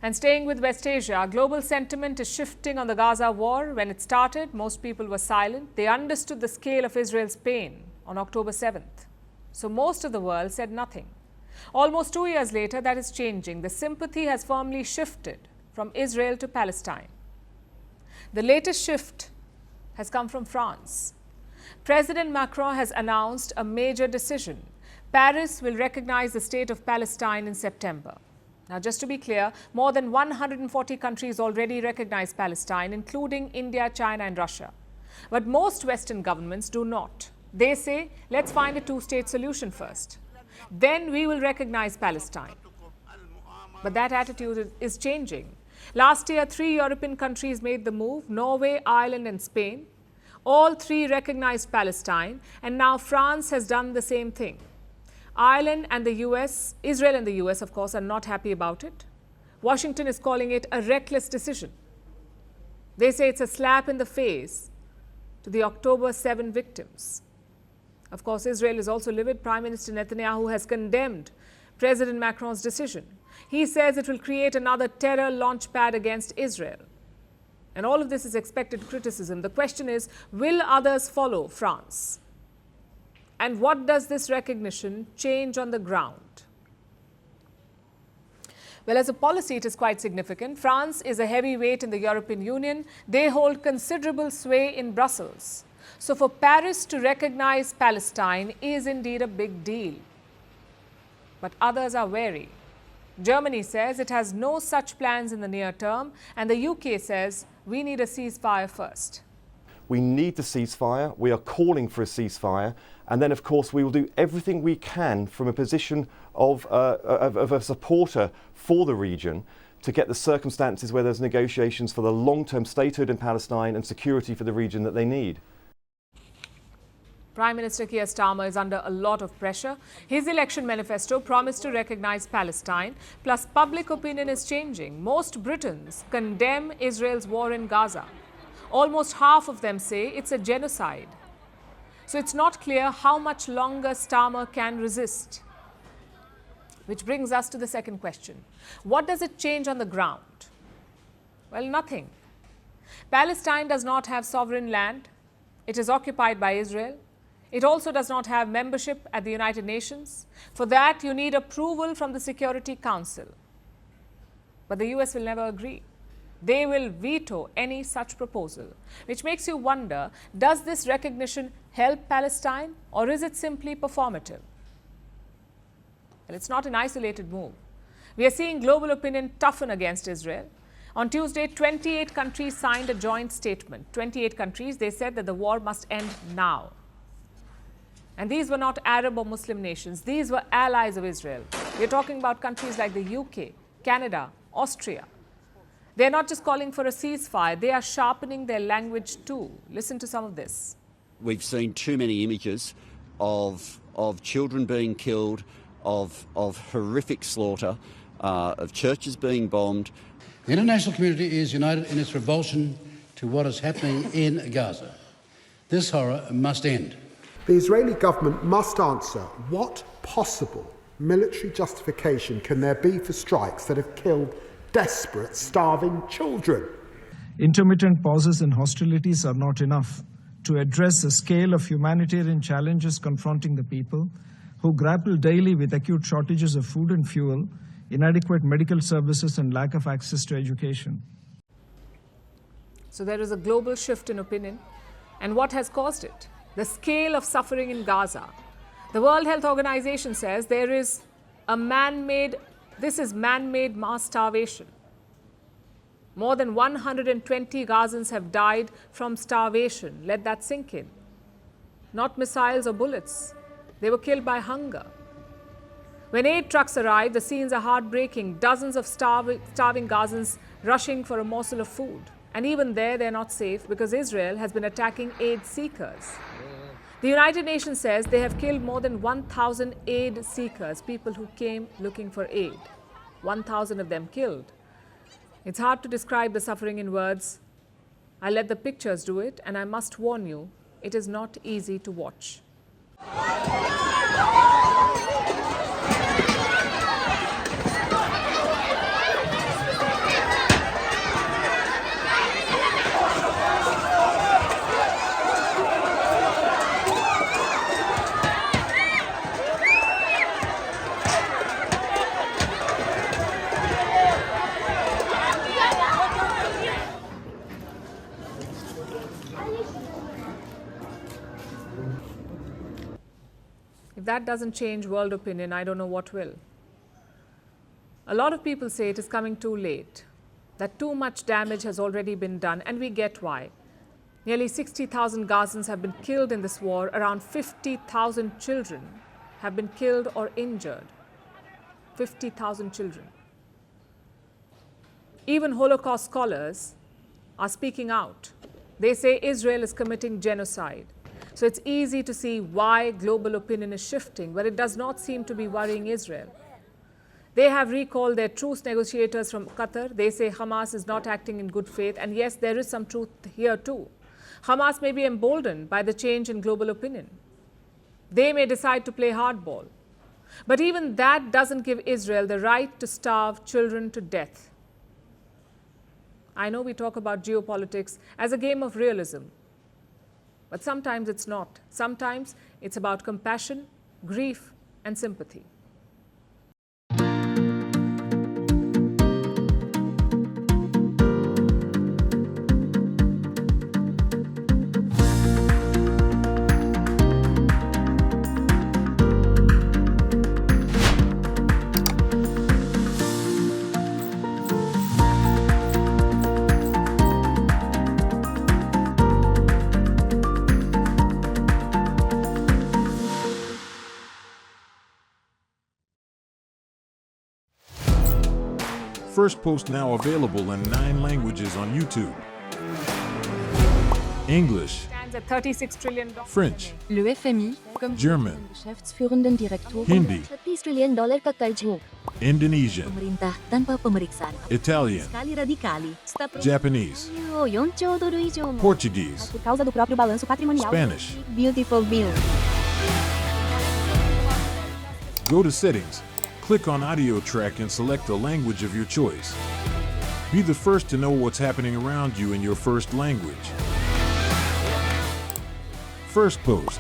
And staying with West Asia, global sentiment is shifting on the Gaza war. When it started, most people were silent. They understood the scale of Israel's pain on October 7th. So most of the world said nothing. Almost 2 years later, that is changing. The sympathy has firmly shifted from Israel to Palestine. The latest shift has come from France. President Macron has announced a major decision. Paris will recognize the State of Palestine in September. Now, just to be clear, more than 140 countries already recognize Palestine, including India, China and Russia. But most Western governments do not. They say, let's find a two-state solution first. Then we will recognize Palestine. But that attitude is changing. Last year, 3 European countries made the move: Norway, Ireland and Spain. All three recognized Palestine, and now France has done the same thing. Ireland and the US, Israel and the US, of course, are not happy about it. Washington is calling it a reckless decision. They say it's a slap in the face to the October 7 victims. Of course, Israel is also livid. Prime Minister Netanyahu has condemned President Macron's decision. He says it will create another terror launchpad against Israel. And all of this is expected criticism. The question is, will others follow France? And what does this recognition change on the ground? Well, as a policy, it is quite significant. France is a heavyweight in the European Union. They hold considerable sway in Brussels. So for Paris to recognize Palestine is indeed a big deal. But others are wary. Germany says it has no such plans in the near term, and the UK says we need a ceasefire first. We need the ceasefire. We are calling for a ceasefire. And then, of course, we will do everything we can from a position of a supporter for the region to get the circumstances where there's negotiations for the long-term statehood in Palestine and security for the region that they need. Prime Minister Keir Starmer is under a lot of pressure. His election manifesto promised to recognize Palestine, plus public opinion is changing. Most Britons condemn Israel's war in Gaza. Almost half of them say it's a genocide. So it's not clear how much longer Starmer can resist. Which brings us to the second question. What does it change on the ground? Well, nothing. Palestine does not have sovereign land. It is occupied by Israel. It also does not have membership at the United Nations. For that, you need approval from the Security Council. But the US will never agree. They will veto any such proposal, which makes you wonder, does this recognition help Palestine, or is it simply performative? Well, it's not an isolated move. We are seeing global opinion toughen against Israel. On Tuesday, 28 countries signed a joint statement. 28 countries, they said that the war must end now. And these were not Arab or Muslim nations. These were allies of Israel. We're talking about countries like the UK, Canada, Austria. They're not just calling for a ceasefire, they are sharpening their language too. Listen to some of this. We've seen too many images of children being killed, of horrific slaughter, of churches being bombed. The international community is united in its revulsion to what is happening in Gaza. This horror must end. The Israeli government must answer what possible military justification can there be for strikes that have killed desperate, starving children. Intermittent pauses in hostilities are not enough to address the scale of humanitarian challenges confronting the people who grapple daily with acute shortages of food and fuel, inadequate medical services and lack of access to education. So there is a global shift in opinion. And what has caused it? The scale of suffering in Gaza. The World Health Organization says there is a man-made mass starvation. More than 120 Gazans have died from starvation. Let that sink in. Not missiles or bullets. They were killed by hunger. When aid trucks arrive, the scenes are heartbreaking. Dozens of starving Gazans rushing for a morsel of food. And even there, they're not safe because Israel has been attacking aid seekers. The United Nations says they have killed more than 1,000 aid seekers, people who came looking for aid. 1,000 of them killed. It's hard to describe the suffering in words. I'll let the pictures do it, and I must warn you, it is not easy to watch. that doesn't change world opinion, I don't know what will. A lot of people say it is coming too late, that too much damage has already been done, and we get why. Nearly 60,000 Gazans have been killed in this war. Around 50,000 children have been killed or injured. 50,000 children. Even Holocaust scholars are speaking out. They say Israel is committing genocide. So it's easy to see why global opinion is shifting, but it does not seem to be worrying Israel. They have recalled their truce negotiators from Qatar. They say Hamas is not acting in good faith, and yes, there is some truth here too. Hamas may be emboldened by the change in global opinion. They may decide to play hardball. But even that doesn't give Israel the right to starve children to death. I know we talk about geopolitics as a game of realism, but sometimes it's not. Sometimes it's about compassion, grief, and sympathy. Firstpost now available in 9 languages on YouTube. English, Stands at $36 trillion. French, Le FMI, comme German, geschäftsführenden Direktor, Hindi, $30 trillion ka karjo. Indonesian, Pemerintah tanpa pemeriksaan. Italian, Sekali radikali. Japanese, 4 兆ドル以上も Portuguese, por causa do próprio balanço patrimonial. Spanish. Beautiful bill. Go to Settings, click on Audio Track and select the language of your choice. Be the first to know what's happening around you in your first language. Firstpost.